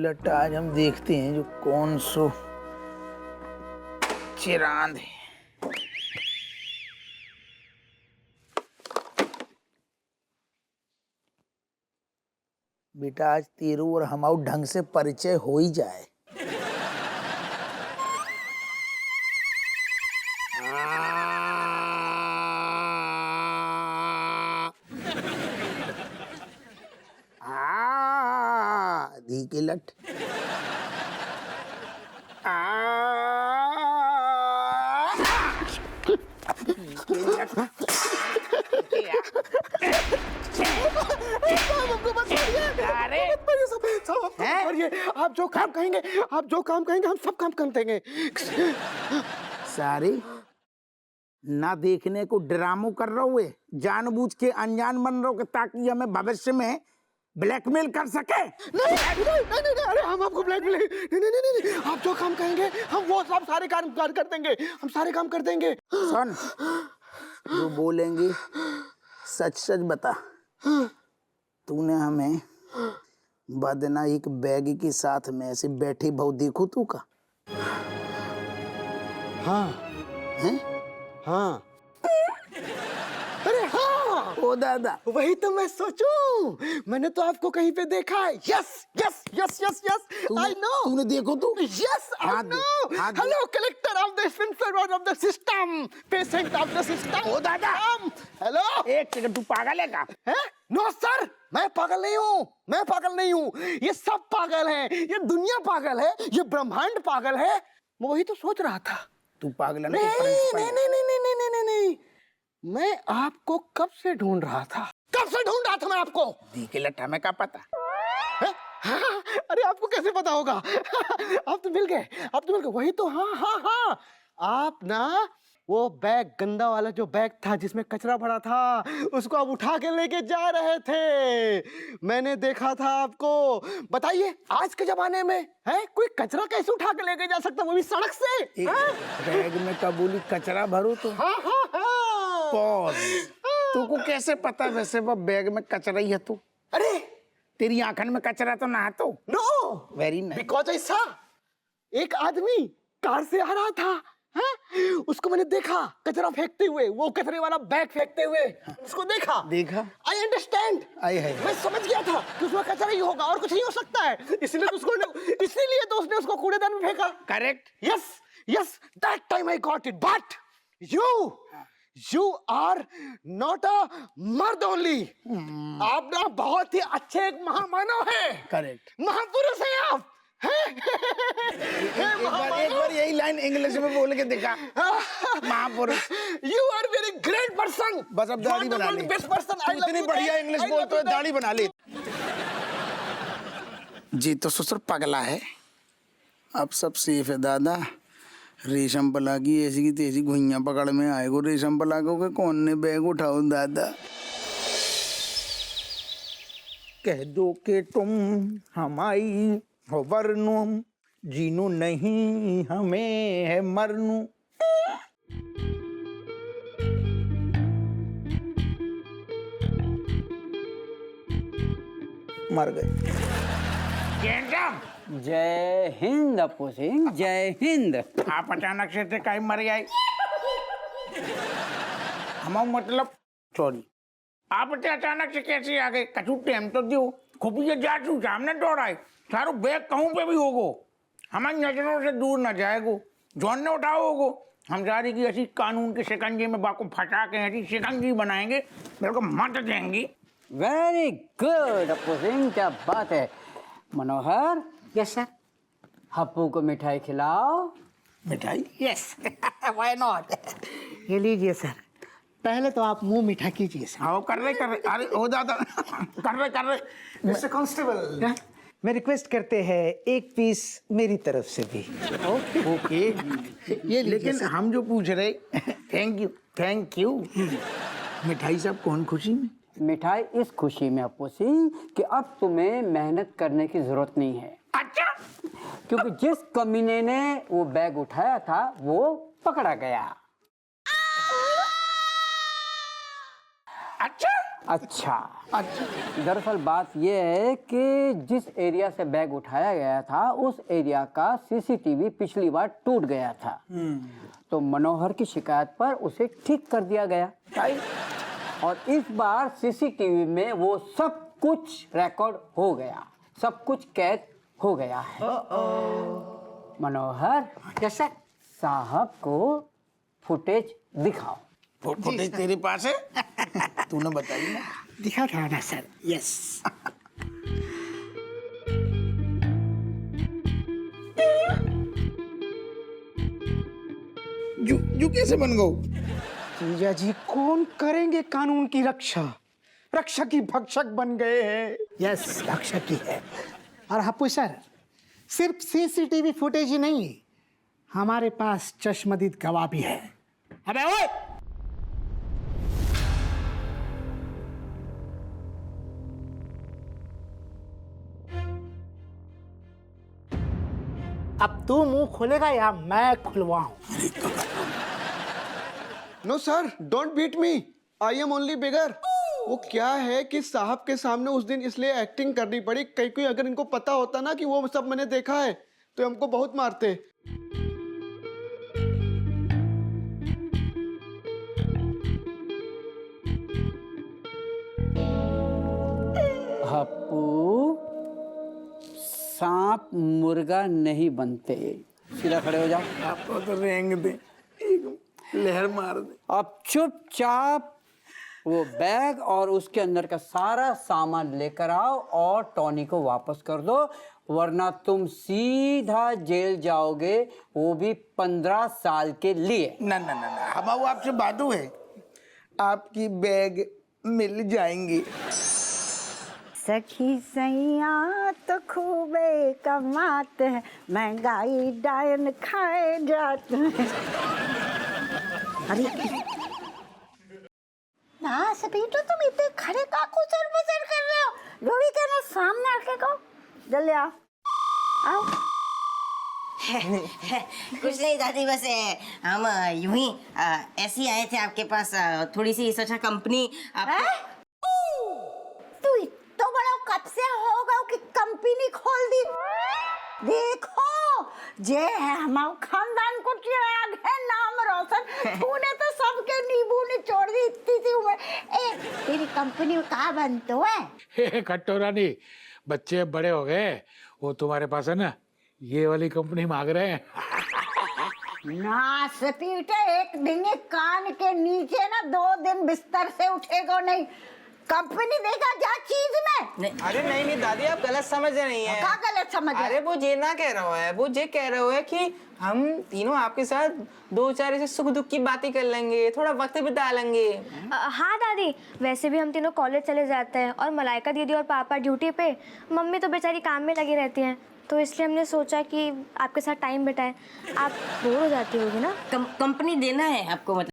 लट्टा, आज हम देखते हैं जो कौन सो चिरांद है। बेटा आज तेरू और हमाऊ ढंग से परिचय हो ही जाए। धी के लट आप जो काम कहेंगे, आप जो काम कहेंगे हम सब काम कर देंगे। सारे ना देखने को ड्रामो कर रहे हुए, जानबूझ के अनजान बन रहे हो ताकि हमें भविष्य में ब्लैकमेल कर सके। नहीं नहीं नहीं नहीं, अरे हम आपको ब्लैकमेल नहीं नहीं नहीं नहीं, आप जो काम कहेंगे हम वो सब सारे काम कर देंगे, हम सारे काम कर देंगे। सुन, जो बोलेंगे सच सच बता। तूने हमें बदना एक बैग के साथ में ऐसे बैठे भाव देखो तू का? हाँ हैं? हाँ अरे हाँ ओ दादा, वही तो मैं सोचूं, मैंने तो आपको कहीं पे देखा है। Yes yes yes yes yes I know. तूने देखो तू? Yes I know. Hello collector of the server of the system, patient of the system. ओ दादा, हेलो। एक सेकंड, तू पागल है का? नो सर, मैं पागल नहीं हूँ, मैं पागल नहीं हूँ, ये सब पागल हैं, ये दुनिया पागल है, ये ब्रह्मांड पागल है। मैं वही तो सोच रहा था। तू पागल है? नहीं नहीं नहीं नहीं नहीं नहीं नहीं नहीं, मैं आपको कब से ढूंढ रहा था, कब से ढूंढ रहा था मैं आपको। दी के लट्टा में क्या पता? हाँ, अरे आपको कैसे पता होगा? आप तो मिल गए, आप तो मिल गए। वही तो, हाँ हाँ हाँ, आप ना वो बैग, गंदा वाला जो बैग था जिसमें कचरा भरा था, उसको आप उठा के लेके जा रहे थे। मैंने देखा था आपको। बताइए आज के जमाने में है कोई कचरा कैसे उठा के लेके जा सकता, वो भी सड़क से? बैग में कबूली कचरा भरो तो? हाँ हाँ हाँ। पॉज। तुमको कैसे पता वैसे वो बैग में कचरा ही है? तू अरे तेरी आंखन में कचरा तो ना तो? No, very nice. बिकॉज ऐसा एक आदमी कार से आ रहा था, हाँ? उसको मैंने देखा कचरा फेंकते हुए, वो कचरे वाला बैग फेंकते हुए, उसको देखा। आई अंडरस्टैंड, मैं समझ गया था कि उसमें कचरा ही होगा और कुछ नहीं हो सकता है, इसलिए तो उसने उसको कूड़ेदान में फेंका। Correct. Yes yes, that time I got it. But you are not a मर्द ओनली, आप ना बहुत ही अच्छे एक महामानव है। करेक्ट, महापुरुष है आप। एक बार यही लाइन इंग्लिश में बोल के दिखा। महापुरुष। You are very great person. बस अब दाढ़ी बना ले। Best person. इतनी बढ़िया इंग्लिश बोलते हो, दाढ़ी बना ले। जी तो ससुर पगला है, अब सब सेफ है दादा। रेशम पला की ऐसी की तेजी घुइयां पकड़ में आएगो रेशम पला को कौन ने बैग उठाओ दादा। कह दो कि तुम हमारी हो वरनु, जीनू नहीं हमें है मरनू। मर गए। जय हिंद अपू सिंह, जय हिंद। आप अचानक से थे कहीं मर गए? हम मतलब सॉरी, आप अचानक से कैसे आ गए? कछु टाइम तो दियो, खुफिया जासूस सामने दौड़ाए, सारो बैग कहूँ पे भी होगो, हमारी नजरों से दूर न जाएगो, जौन ने उठाओ होगो, हम सारी की ऐसी कानून के शिकंजे में बाको फंसा के ऐसी शिकंजी बनाएंगे, मेरे को मत देंगी। वेरी गुड अपू सिंह, क्या बात है। मनोहर, यस सर, हप्पू को मिठाई खिलाओ। मिठाई? Yes, why not. ये लीजिए सर, पहले तो आप मुंह मीठा कीजिए सर। हाँ कर रहे। अरे ओ दादा, कर रहे। मिस्टर कांस्टेबल, मैं रिक्वेस्ट करते हैं एक पीस मेरी तरफ से भी। ओके ये लेकिन हम जो पूछ रहे, थैंक यू। मिठाई साहब कौन खुशी में? मिठाई इस खुशी में अपू सिंह कि अब तुम्हें मेहनत करने की जरूरत नहीं है। अच्छा, क्योंकि जिस कमीने ने वो बैग उठाया था वो पकड़ा गया। अच्छा अच्छा, अच्छा, दरअसल बात यह है कि जिस एरिया से बैग उठाया गया था उस एरिया का सीसीटीवी पिछली बार टूट गया था। तो मनोहर की शिकायत पर उसे ठीक कर दिया गया और इस बार सीसीटीवी में वो सब कुछ रिकॉर्ड हो गया, सब कुछ कैद हो गया है। मनोहर, यस सर। साहब को फुटेज दिखाओ। फुटेज तेरे पास है? तूने बताई ना। दिखा था ना सर। यस। जू कैसे बन गो? जीजा जी कौन करेंगे कानून की रक्षा? रक्षक ही भक्षक बन गए हैं। यस, भक्षक ही है। और हप्पू सर, सिर्फ सीसीटीवी फुटेज ही नहीं, हमारे पास चश्मदीद गवाह भी है। अबे ओए! अब तू मुंह खोलेगा या मैं खुलवाऊं? No sir, don't beat me, I am only bigger. वो क्या है कि साहब के सामने उस दिन इसलिए एक्टिंग करनी पड़ी, कहीं कोई अगर इनको पता होता ना कि वो सब मैंने देखा है तो हमको बहुत मारते। हप्पू, सांप मुर्गा नहीं बनते। सीधा खड़े हो जाओ। आपको तो रेंग दे, एक लहर मार दे। अब चुपचाप वो बैग और उसके अंदर का सारा सामान लेकर आओ और टॉनी को वापस कर दो, वरना तुम सीधा जेल जाओगे, वो भी 15 साल के लिए। ना ना ना ना, हम वो आपसे बातू है, आपकी बैग मिल जाएंगी। सखी सैया तो खूबे कमाते हैं, महंगाई डायन खाए जाते हैं। अरे ना सभी तो तुम इतने खड़े का कुचर पुचर कर रहे हो? डोरी के ना सामने आके कहो, जल्दी आओ आओ। कुछ नहीं दादी, बस हम यूं ही ऐसे ही आए थे आपके पास, थोड़ी सी सोचा कंपनी तू तो बड़ा कब से होगा कि कंपनी खोल दी? देखो जे है हमारे खानदान को चिराग है, नाम रोशन। तूने तो सबके नींबू निचोड़ दी इतनी सी उम्र। ए तेरी कंपनी में कहाँ बनते है? कटोरा नहीं, बच्चे बड़े हो गए, वो तुम्हारे पास है ना, ये वाली कंपनी मांग रहे हैं। ना सपीटे, एक दिन ये कान के नीचे ना 2 दिन बिस्तर से उठेगा नहीं। कंपनी देगा जा चीज में। अरे नहीं नहीं दादी, आप गलत समझ रही हैं। क्या गलत समझ रहे? अरे वो ये ना कह रहा है, वो ये कह रहा है कि हम तीनों आपके साथ 2-4 ऐसे सुख दुख की बातें कर लेंगे, थोड़ा वक्त बिता लेंगे। हाँ दादी, वैसे भी हम तीनों कॉलेज चले जाते हैं और मलाइका दीदी और पापा ड्यूटी पे, मम्मी तो बेचारी काम में लगी रहती हैं, तो इसलिए हमने सोचा कि आपके साथ टाइम बिताएं। आप बोर हो जाती होगी ना? कंपनी देना है आपको, मतलब